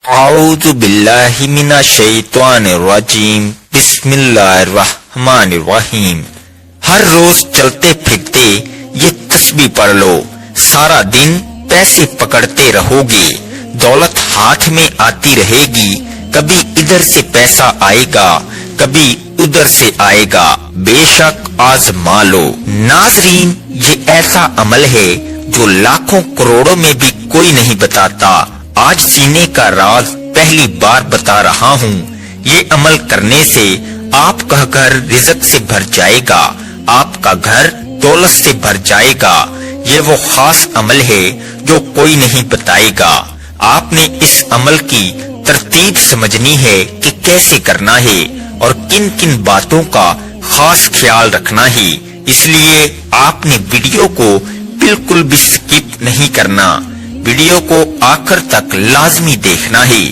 اعوذ باللہ من الشیطان الرجیم بسم اللہ الرحمن الرحیم۔ ہر روز چلتے پھرتے یہ تسبیح پڑھ لو، سارا دن پیسے پکڑتے رہو گے، دولت ہاتھ میں آتی رہے گی، کبھی ادھر سے پیسہ آئے گا کبھی ادھر سے آئے گا، بے شک آزما لو۔ ناظرین، یہ ایسا عمل ہے جو لاکھوں کروڑوں میں بھی کوئی نہیں بتاتا۔ آج سینے کا راز پہلی بار بتا رہا ہوں۔ یہ عمل کرنے سے آپ کا گھر رزق سے بھر جائے گا، آپ کا گھر دولت سے بھر جائے گا۔ یہ وہ خاص عمل ہے جو کوئی نہیں بتائے گا۔ آپ نے اس عمل کی ترتیب سمجھنی ہے کہ کیسے کرنا ہے اور کن کن باتوں کا خاص خیال رکھنا ہے، اس لیے آپ نے ویڈیو کو بالکل بھی سکپ نہیں کرنا، ویڈیو کو آخر تک لازمی دیکھنا ہے۔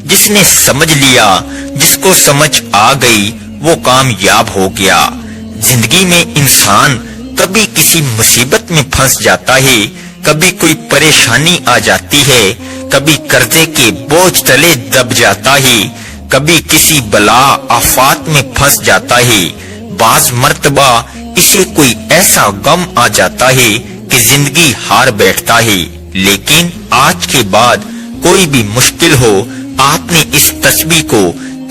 جس نے سمجھ لیا، جس کو سمجھ آ گئی، وہ کامیاب ہو گیا۔ زندگی میں انسان کبھی کسی مصیبت میں پھنس جاتا ہے، کبھی کوئی پریشانی آ جاتی ہے، کبھی قرضے کے بوجھ تلے دب جاتا ہے، کبھی کسی بلا آفات میں پھنس جاتا ہے، بعض مرتبہ اسے کوئی ایسا غم آ جاتا ہے کہ زندگی ہار بیٹھتا ہے۔ لیکن آج کے بعد کوئی بھی مشکل ہو، آپ نے اس تسبیح کو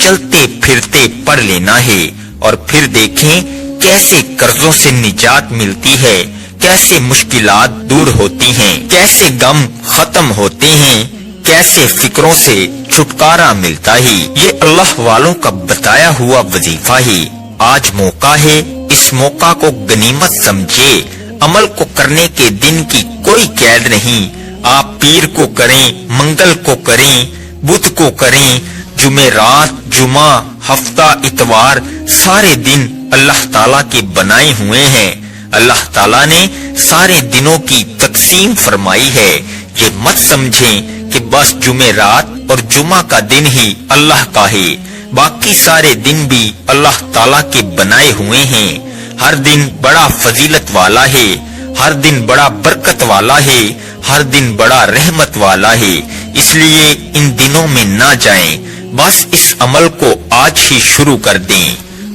چلتے پھرتے پڑھ لینا ہے، اور پھر دیکھیں کیسے قرضوں سے نجات ملتی ہے، کیسے مشکلات دور ہوتی ہیں، کیسے غم ختم ہوتے ہیں، کیسے فکروں سے چھٹکارا ملتا ہے۔ یہ اللہ والوں کا بتایا ہوا وظیفہ ہے۔ آج موقع ہے، اس موقع کو غنیمت سمجھے۔ عمل کو کرنے کے دن کی کوئی قید نہیں، آپ پیر کو کریں، منگل کو کریں، بدھ کو کریں، جمعرات، جمعہ، ہفتہ، اتوار، سارے دن اللہ تعالیٰ کے بنائے ہوئے ہیں۔ اللہ تعالیٰ نے سارے دنوں کی تقسیم فرمائی ہے۔ یہ مت سمجھیں کہ بس جمعرات اور جمعہ کا دن ہی اللہ کا ہے، باقی سارے دن بھی اللہ تعالیٰ کے بنائے ہوئے ہیں۔ ہر دن بڑا فضیلت والا ہے، ہر دن بڑا برکت والا ہے، ہر دن بڑا رحمت والا ہے، اس لیے ان دنوں میں نہ جائیں، بس اس عمل کو آج ہی شروع کر دیں۔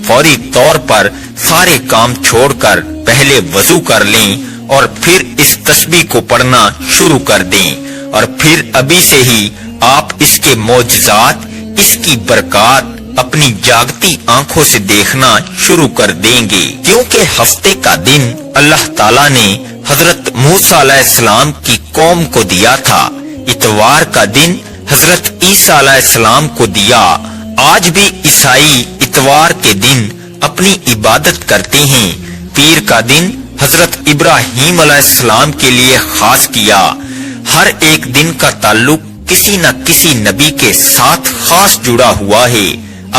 فوری طور پر سارے کام چھوڑ کر پہلے وضو کر لیں اور پھر اس تسبیح کو پڑھنا شروع کر دیں، اور پھر ابھی سے ہی آپ اس کے معجزات، اس کی برکات اپنی جاگتی آنکھوں سے دیکھنا شروع کر دیں گے، کیونکہ ہفتے کا دن اللہ تعالیٰ نے حضرت موسیٰ علیہ السلام کی قوم کو دیا تھا، اتوار کا دن حضرت عیسیٰ علیہ السلام کو دیا۔ آج بھی عیسائی اتوار کے دن اپنی عبادت کرتے ہیں۔ پیر کا دن حضرت ابراہیم علیہ السلام کے لیے خاص کیا۔ ہر ایک دن کا تعلق کسی نہ کسی نبی کے ساتھ خاص جڑا ہوا ہے۔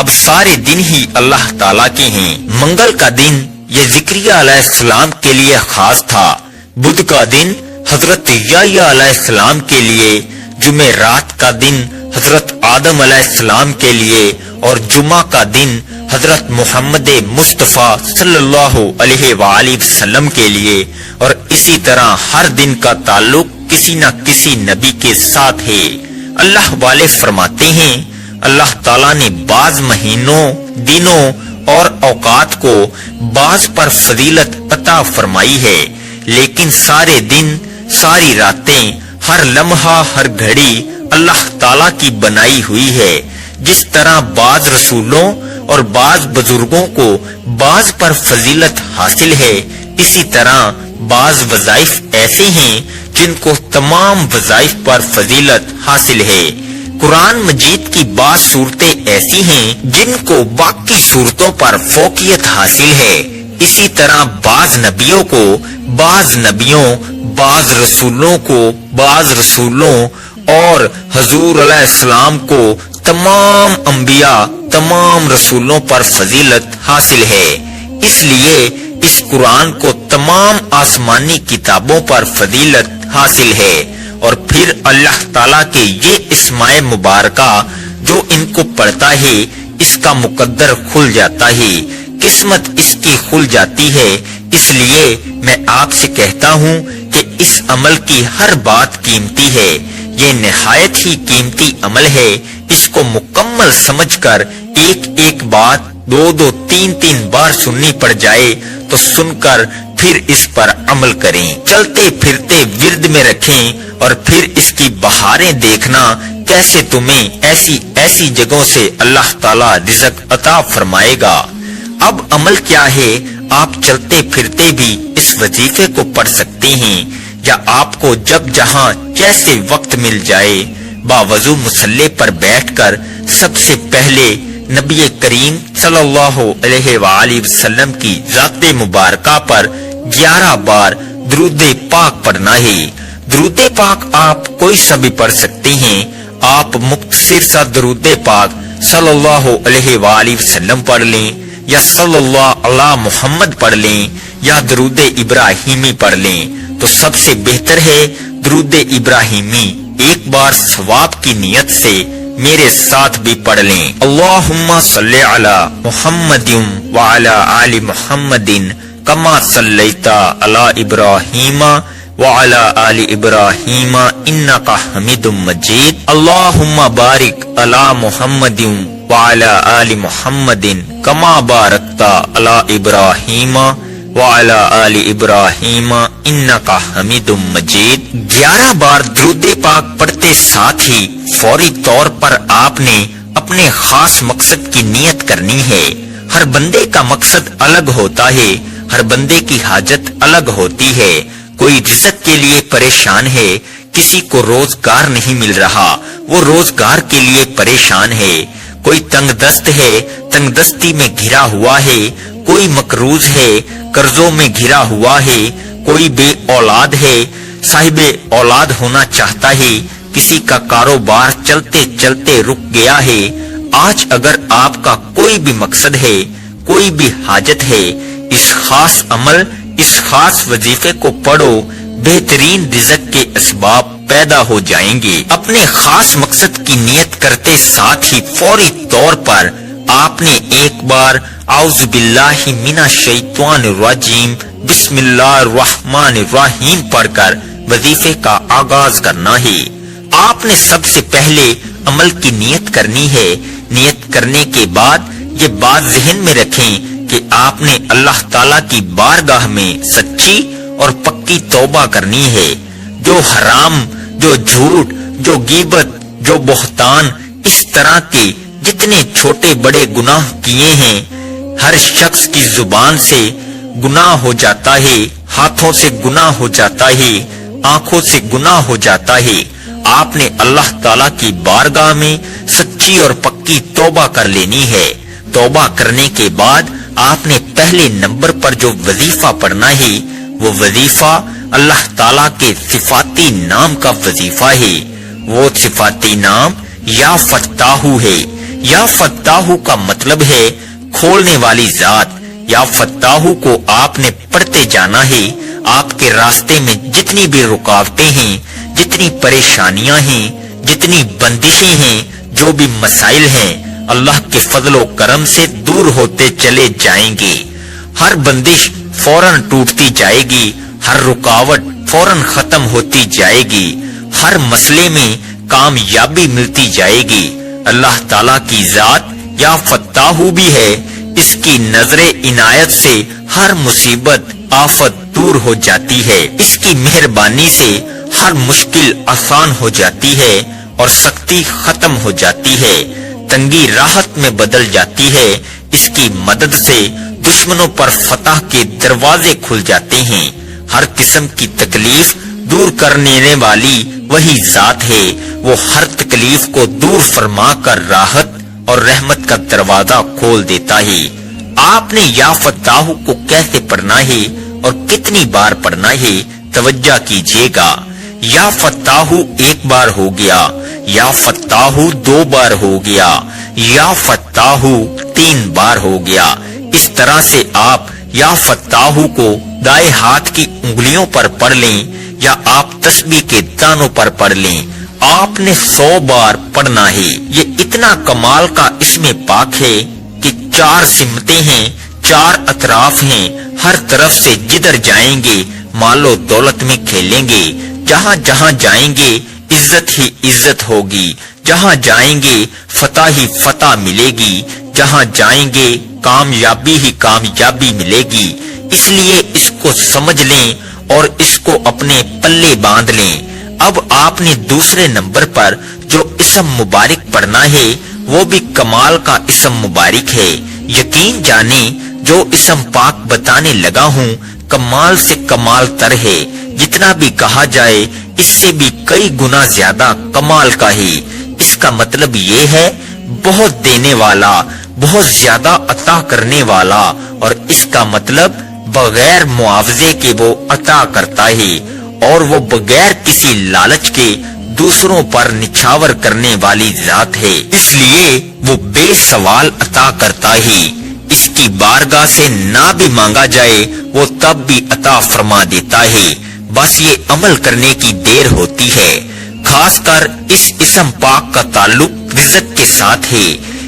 اب سارے دن ہی اللہ تعالیٰ کے ہیں۔ منگل کا دن یہ زکریا علیہ السلام کے لیے خاص تھا، بدھ کا دن حضرت یحییٰ علیہ السلام کے لیے، جمعرات کا دن حضرت آدم علیہ السلام کے لیے، اور جمعہ کا دن حضرت محمد مصطفیٰ صلی اللہ علیہ وآلہ وسلم کے لیے، اور اسی طرح ہر دن کا تعلق کسی نہ کسی نبی کے ساتھ ہے۔ اللہ والے فرماتے ہیں، اللہ تعالیٰ نے بعض مہینوں، دنوں اور اوقات کو بعض پر فضیلت عطا فرمائی ہے، لیکن سارے دن، ساری راتیں، ہر لمحہ، ہر گھڑی اللہ تعالیٰ کی بنائی ہوئی ہے۔ جس طرح بعض رسولوں اور بعض بزرگوں کو بعض پر فضیلت حاصل ہے، اسی طرح بعض وظائف ایسے ہیں جن کو تمام وظائف پر فضیلت حاصل ہے۔ قرآن مجید کی بعض صورتیں ایسی ہیں جن کو باقی صورتوں پر فوقیت حاصل ہے، اسی طرح بعض نبیوں کو، بعض نبیوں، بعض رسولوں کو، بعض رسولوں اور حضور علیہ السلام کو، تمام انبیاء، تمام رسولوں پر فضیلت حاصل ہے۔ اس لیے اس قرآن کو تمام آسمانی کتابوں پر فضیلت حاصل ہے، اور پھر اللہ تعالیٰ کے یہ اسماء مبارکہ جو ان کو پڑھتا ہے، اس کا مقدر کھل جاتا ہے، قسمت اس کی کھل جاتی ہے۔ اس لیے میں آپ سے کہتا ہوں کہ اس عمل کی ہر بات قیمتی ہے، یہ نہایت ہی قیمتی عمل ہے، اس کو مکمل سمجھ کر ایک ایک بات 2 3 بار سننی پڑ جائے تو سن کر پھر اس پر عمل کریں، چلتے پھرتے ورد میں رکھیں اور پھر اس کی بہاریں دیکھنا کیسے تمہیں ایسی جگہوں سے اللہ تعالیٰ رزق عطا فرمائے گا۔ اب عمل کیا ہے؟ آپ چلتے پھرتے بھی اس وظیفے کو پڑھ سکتے ہیں، یا آپ کو جب جہاں جیسے وقت مل جائے باوضو مصلی پر بیٹھ کر سب سے پہلے نبی کریم صلی اللہ علیہ وآلہ وسلم کی ذات مبارکہ پر 11 بار درود پاک پڑھنا ہے۔ درود پاک آپ کوئی سا بھی پڑھ سکتے ہیں، آپ مختصر سا درود پاک صلی اللہ علیہ وآلہ وسلم پڑھ لیں، یا صلی اللہ علی محمد پڑھ لیں، یا درود ابراہیمی پڑھ لیں، تو سب سے بہتر ہے درود ابراہیمی ایک بار ثواب کی نیت سے میرے ساتھ بھی پڑھ لیں۔ اللہم صلی علی محمد وعلی آل محمد کما صلیت علی ابراہیم وعلی آل ابراہیم انکا حمید مجید۔ اللہم بارک علی محمد وعلی آل محمد کما بارکت علی ابراہیم وعلی آل ابراہیم انکا حمید مجید۔ 11 بار درود پاک پڑھتے ساتھ ہی فوری طور پر آپ نے اپنے خاص مقصد کی نیت کرنی ہے۔ ہر بندے کا مقصد الگ ہوتا ہے، ہر بندے کی حاجت الگ ہوتی ہے۔ کوئی رزق کے لیے پریشان ہے، کسی کو روزگار نہیں مل رہا، وہ روزگار کے لیے پریشان ہے۔ کوئی تنگ دست ہے، تنگ دستی میں گھرا ہوا ہے، کوئی مقروض ہے، قرضوں میں گھرا ہوا ہے، کوئی بے اولاد ہے، صاحب اولاد ہونا چاہتا ہے، کسی کا کاروبار چلتے چلتے رک گیا ہے۔ آج اگر آپ کا کوئی بھی مقصد ہے، کوئی بھی حاجت ہے، اس خاص عمل، اس خاص وظیفے کو پڑھو، بہترین رزق کے اسباب پیدا ہو جائیں گے۔ اپنے خاص مقصد کی نیت کرتے ساتھ ہی فوری طور پر آپ نے ایک بار اعوذ باللہ من الشیطان الرجیم بسم اللہ الرحمن الرحیم پڑھ کر وظیفے کا آغاز کرنا ہے۔ آپ نے سب سے پہلے عمل کی نیت کرنی ہے۔ نیت کرنے کے بعد یہ بات ذہن میں رکھیں کہ آپ نے اللہ تعالیٰ کی بارگاہ میں سچی اور پکی توبہ کرنی ہے۔ جو حرام، جو جھوٹ، جو غیبت، جو بہتان، اس طرح کے جتنے چھوٹے بڑے گناہ کیے ہیں، ہر شخص کی زبان سے گناہ ہو جاتا ہے، ہاتھوں سے گناہ ہو جاتا ہے، آنکھوں سے گناہ ہو جاتا ہے۔ آپ نے اللہ تعالیٰ کی بارگاہ میں سچی اور پکی توبہ کر لینی ہے۔ توبہ کرنے کے بعد آپ نے پہلے نمبر پر جو وظیفہ پڑھنا ہے، وہ وظیفہ اللہ تعالیٰ کے صفاتی نام کا وظیفہ ہے۔ وہ صفاتی نام یا فتاحو ہے۔ یا فتاحو کا مطلب ہے کھولنے والی ذات۔ یا فتاحو کو آپ نے پڑھتے جانا ہے۔ آپ کے راستے میں جتنی بھی رکاوٹیں ہیں، جتنی پریشانیاں ہیں، جتنی بندشیں ہیں، جو بھی مسائل ہیں، اللہ کے فضل و کرم سے دور ہوتے چلے جائیں گے۔ ہر بندش فوراً ٹوٹتی جائے گی، ہر رکاوٹ فوراً ختم ہوتی جائے گی، ہر مسئلے میں کامیابی ملتی جائے گی۔ اللہ تعالیٰ کی ذات یا فتاحو بھی ہے، اس کی نظر عنایت سے ہر مصیبت آفت دور ہو جاتی ہے، اس کی مہربانی سے ہر مشکل آسان ہو جاتی ہے اور سختی ختم ہو جاتی ہے، تنگی راحت میں بدل جاتی ہے۔ اس کی مدد سے دشمنوں پر فتح کے دروازے کھل جاتے ہیں۔ ہر قسم کی تکلیف دور کرنے والی وہی ذات ہے، وہ ہر تکلیف کو دور فرما کر راحت اور رحمت کا دروازہ کھول دیتا ہے۔ آپ نے یا فتاحو کو کیسے پڑھنا ہے اور کتنی بار پڑھنا ہے، توجہ کیجیے گا۔ یا فتاحو ایک بار ہو گیا، یا فتاحو 2 بار ہو گیا، یا فتاحو 3 بار ہو گیا۔ اس طرح سے آپ یا فتاحو کو دائیں ہاتھ کی انگلیوں پر پڑھ لیں، یا آپ تسبیح کے دانوں پر پڑھ لیں۔ آپ نے 100 بار پڑھنا ہے۔ یہ اتنا کمال کا اس میں پاک ہے کہ 4 سمتیں ہیں، 4 اطراف ہیں، ہر طرف سے جدھر جائیں گے مال و دولت میں کھیلیں گے، جہاں جہاں جائیں گے عزت ہی عزت ہوگی، جہاں جائیں گے فتح ہی فتح ملے گی، جہاں جائیں گے کامیابی ہی کامیابی ملے گی۔ اس لیے اس کو سمجھ لیں اور اس کو اپنے پلے باندھ لیں۔ اب آپ نے دوسرے نمبر پر جو اسم مبارک پڑھنا ہے وہ بھی کمال کا اسم مبارک ہے۔ یقین جانیں جو اسم پاک بتانے لگا ہوں کمال سے کمال تر ہے، جتنا بھی کہا جائے اس سے بھی کئی گنا زیادہ کمال کا ہے۔ اس کا مطلب یہ ہے بہت دینے والا، بہت زیادہ عطا کرنے والا، اور اس کا مطلب بغیر معاوضے کے وہ عطا کرتا ہے، اور وہ بغیر کسی لالچ کے دوسروں پر نچھاور کرنے والی ذات ہے، اس لیے وہ بے سوال عطا کرتا ہے۔ اس کی بارگاہ سے نہ بھی مانگا جائے وہ تب بھی عطا فرما دیتا ہے، بس یہ عمل کرنے کی دیر ہوتی ہے۔ خاص کر اس اسم پاک کا تعلق رزق کے ساتھ ہے۔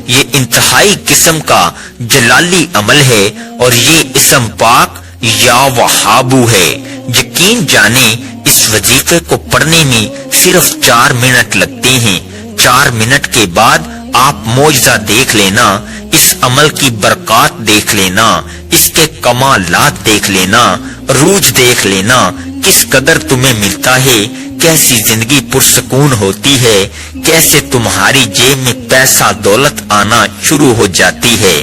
یہ انتہائی قسم کا جلالی عمل ہے، اور یہ اسم پاک یا وہابو ہے۔ یقین جانیں اس وظیفے کو پڑھنے میں صرف 4 منٹ لگتے ہیں۔ 4 منٹ کے بعد آپ معجزہ دیکھ لینا، اس عمل کی برکات دیکھ لینا، اس کے کمالات دیکھ لینا، عروج دیکھ لینا، کس قدر تمہیں ملتا ہے، کیسی زندگی پرسکون ہوتی ہے، کیسے تمہاری جیب میں پیسہ دولت آنا شروع ہو جاتی ہے۔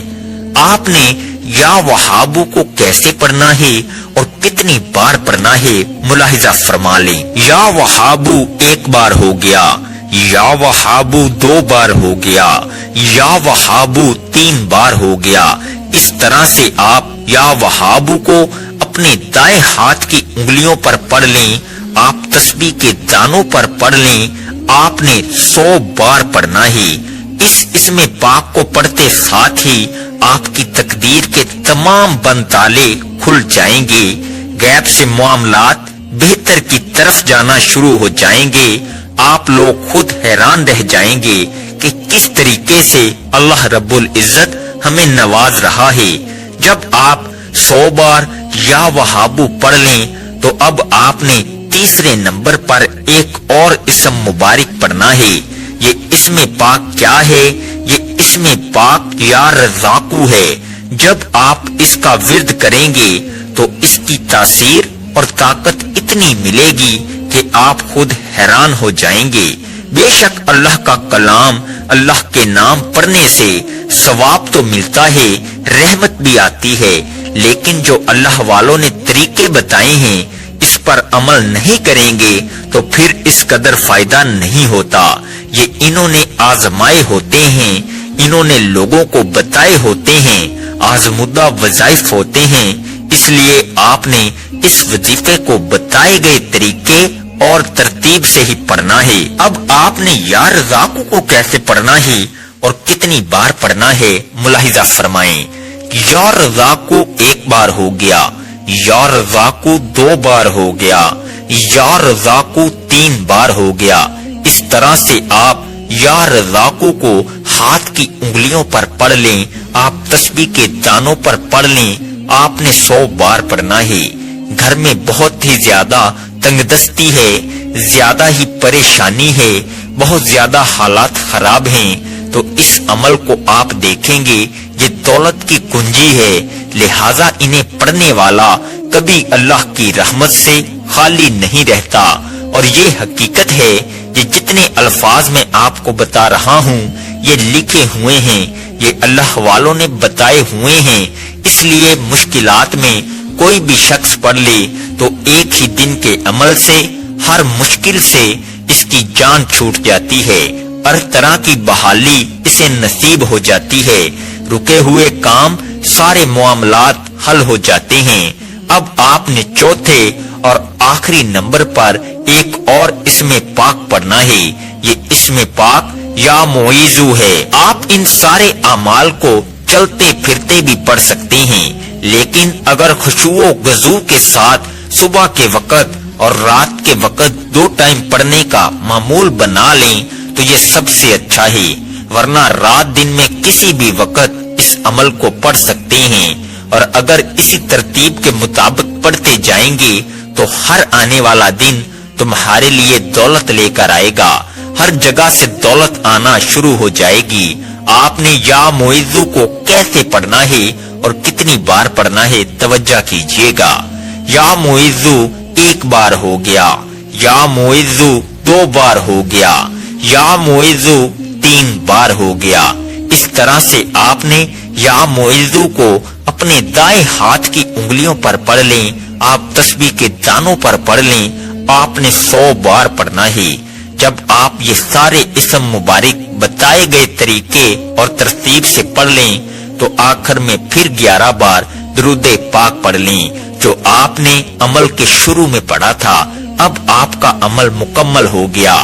آپ نے یا وہابو کو کیسے پڑھنا ہے اور کتنی بار پڑھنا ہے ملاحظہ فرما لیں۔ یا وہابو 1 بار ہو گیا، یا وہابو 2 بار ہو گیا، یا وہابو 3 بار ہو گیا۔ اس طرح سے آپ یا وہابو کو اپنے دائیں ہاتھ کی انگلیوں پر پڑھ لیں، آپ تسبیح کے دانوں پر پڑھ لیں۔ آپ نے 100 بار پڑھنا ہے۔ اس اسم پاک کو پڑھتے ساتھ ہی آپ کی تقدیر کے تمام بند تالے کھل جائیں گے، غیب سے معاملات بہتر کی طرف جانا شروع ہو جائیں گے۔ آپ لوگ خود حیران رہ جائیں گے کہ کس طریقے سے اللہ رب العزت ہمیں نواز رہا ہے۔ جب آپ 100 بار یا وہابو پڑھ لیں تو اب آپ نے تیسرے نمبر پر ایک اور اسم مبارک پڑھنا ہے۔ یہ اسم پاک کیا ہے؟ یہ اسم پاک یا رزاقو ہے۔ جب آپ اس کا ورد کریں گے تو اس کی تاثیر اور طاقت اتنی ملے گی کہ آپ خود حیران ہو جائیں گے۔ بے شک اللہ کا کلام، اللہ کے نام پڑھنے سے ثواب تو ملتا ہے، رحمت بھی آتی ہے، لیکن جو اللہ والوں نے طریقے بتائے ہیں اس پر عمل نہیں کریں گے تو پھر اس قدر فائدہ نہیں ہوتا۔ یہ انہوں نے آزمائے ہوتے ہیں، انہوں نے لوگوں کو بتائے ہوتے ہیں، آزمودہ وظائف ہوتے ہیں، اس لیے آپ نے اس وظیفے کو بتائے گئے طریقے اور ترتیب سے ہی پڑھنا ہے۔ اب آپ نے یا رزاقو کو کیسے پڑھنا ہے اور کتنی بار پڑھنا ہے ملاحظہ فرمائیں۔ یا رزاقو 1 بار ہو گیا، یا رزاقو 2 بار ہو گیا، یا رزاقو 3 بار ہو گیا۔ اس طرح سے آپ یا رزاقو کو ہاتھ کی انگلیوں پر پڑھ لیں، آپ تسبیح کے دانوں پر پڑھ لیں، آپ نے 100 بار پڑھنا ہے۔ گھر میں بہت ہی زیادہ تنگ دستی ہے، زیادہ ہی پریشانی ہے، بہت زیادہ حالات خراب ہیں، تو اس عمل کو آپ دیکھیں گے یہ دولت کی کنجی ہے، لہذا انہیں پڑھنے والا کبھی اللہ کی رحمت سے خالی نہیں رہتا۔ اور یہ حقیقت ہے، یہ جتنے الفاظ میں آپ کو بتا رہا ہوں یہ لکھے ہوئے ہیں، یہ اللہ والوں نے بتائے ہوئے ہیں، اس لیے مشکلات میں کوئی بھی شخص پڑھ لے تو ایک ہی دن کے عمل سے ہر مشکل سے اس کی جان چھوٹ جاتی ہے، ہر طرح کی بحالی اسے نصیب ہو جاتی ہے، رکے ہوئے کام سارے معاملات حل ہو جاتے ہیں۔ اب آپ نے چوتھے اور آخری نمبر پر ایک اور اسم پاک پڑھنا ہے۔ یہ اسم پاک یا معیذو ہے۔ آپ ان سارے اعمال کو چلتے پھرتے بھی پڑھ سکتے ہیں، لیکن اگر خشوع و خضوع کے ساتھ صبح کے وقت اور رات کے وقت 2 ٹائم پڑھنے کا معمول بنا لیں تو یہ سب سے اچھا ہے، ورنہ رات دن میں کسی بھی وقت اس عمل کو پڑھ سکتے ہیں، اور اگر اسی ترتیب کے مطابق پڑھتے جائیں گے تو ہر آنے والا دن تمہارے لیے دولت لے کر آئے گا، ہر جگہ سے دولت آنا شروع ہو جائے گی۔ آپ نے یا معزو کو کیسے پڑھنا ہے اور کتنی بار پڑھنا ہے توجہ کیجیے گا۔ یا معزو ایک بار ہو گیا، یا معزو دو بار ہو گیا، یا معزو تین بار ہو گیا۔ اس طرح سے آپ نے یا معزو کو اپنے دائیں ہاتھ کی انگلیوں پر پڑھ لیں، آپ تسبیح کے دانوں پر پڑھ لیں، آپ نے 100 بار پڑھنا ہے۔ جب آپ یہ سارے اسم مبارک بتائے گئے طریقے اور ترتیب سے پڑھ لیں تو آخر میں پھر 11 بار درود پاک پڑھ لیں جو آپ نے عمل کے شروع میں پڑھا تھا۔ اب آپ کا عمل مکمل ہو گیا۔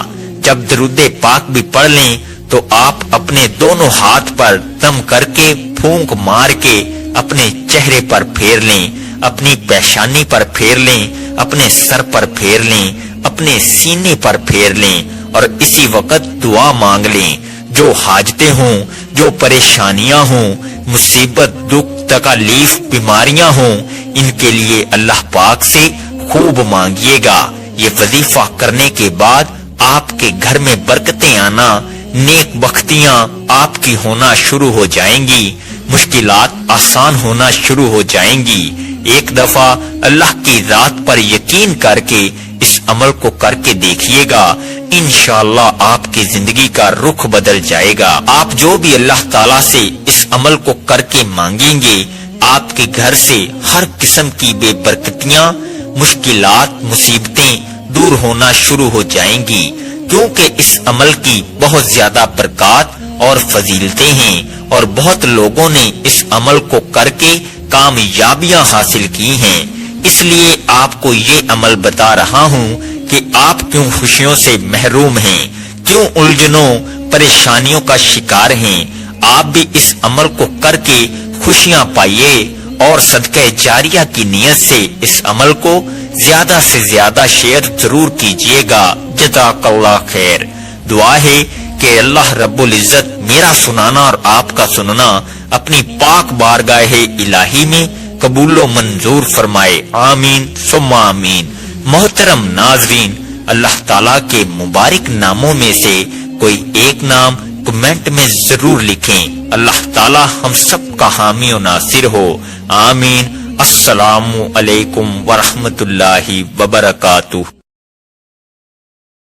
جب درود پاک بھی پڑھ لیں تو آپ اپنے دونوں ہاتھ پر دم کر کے پھونک مار کے اپنے چہرے پر پھیر لیں، اپنی پیشانی پر پھیر لیں، اپنے سر پر پھیر لیں، اپنے سینے پر پھیر لیں اور اسی وقت دعا مانگ لیں۔ جو حاجتیں ہوں، جو پریشانیاں ہوں، مصیبت، دکھ، تکالیف، بیماریاں ہوں، ان کے لیے اللہ پاک سے خوب مانگیے گا۔ یہ وظیفہ کرنے کے بعد آپ کے گھر میں برکتیں آنا، نیک بختیاں آپ کی ہونا شروع ہو جائیں گی، مشکلات آسان ہونا شروع ہو جائیں گی۔ ایک دفعہ اللہ کی ذات پر یقین کر کے اس عمل کو کر کے دیکھیے گا، انشاءاللہ آپ کی زندگی کا رخ بدل جائے گا۔ آپ جو بھی اللہ تعالیٰ سے اس عمل کو کر کے مانگیں گے، آپ کے گھر سے ہر قسم کی بے برکتیاں، مشکلات، مصیبتیں دور ہونا شروع ہو جائیں گی، کیونکہ اس عمل کی بہت زیادہ برکات اور فضیلتیں ہیں اور بہت لوگوں نے اس عمل کو کر کے کامیابیاں حاصل کی ہیں۔ اس لیے آپ کو یہ عمل بتا رہا ہوں کہ آپ کیوں خوشیوں سے محروم ہیں، کیوں الجھنوں پریشانیوں کا شکار ہیں۔ آپ بھی اس عمل کو کر کے خوشیاں پائیے اور صدقہ جاریہ کی نیت سے اس عمل کو زیادہ سے زیادہ شیئر ضرور کیجیے گا۔ جزاک اللہ خیر۔ دعا ہے کہ اللہ رب العزت میرا سنانا اور آپ کا سننا اپنی پاک بارگاہ الہی میں قبول و منظور فرمائے، آمین ثم آمین۔ محترم ناظرین، اللہ تعالیٰ کے مبارک ناموں میں سے کوئی ایک نام کمنٹ میں ضرور لکھیں۔ اللہ تعالیٰ ہم سب کا حامی و ناصر ہو، آمین۔ السلام علیکم ورحمۃ اللہ وبرکاتہ۔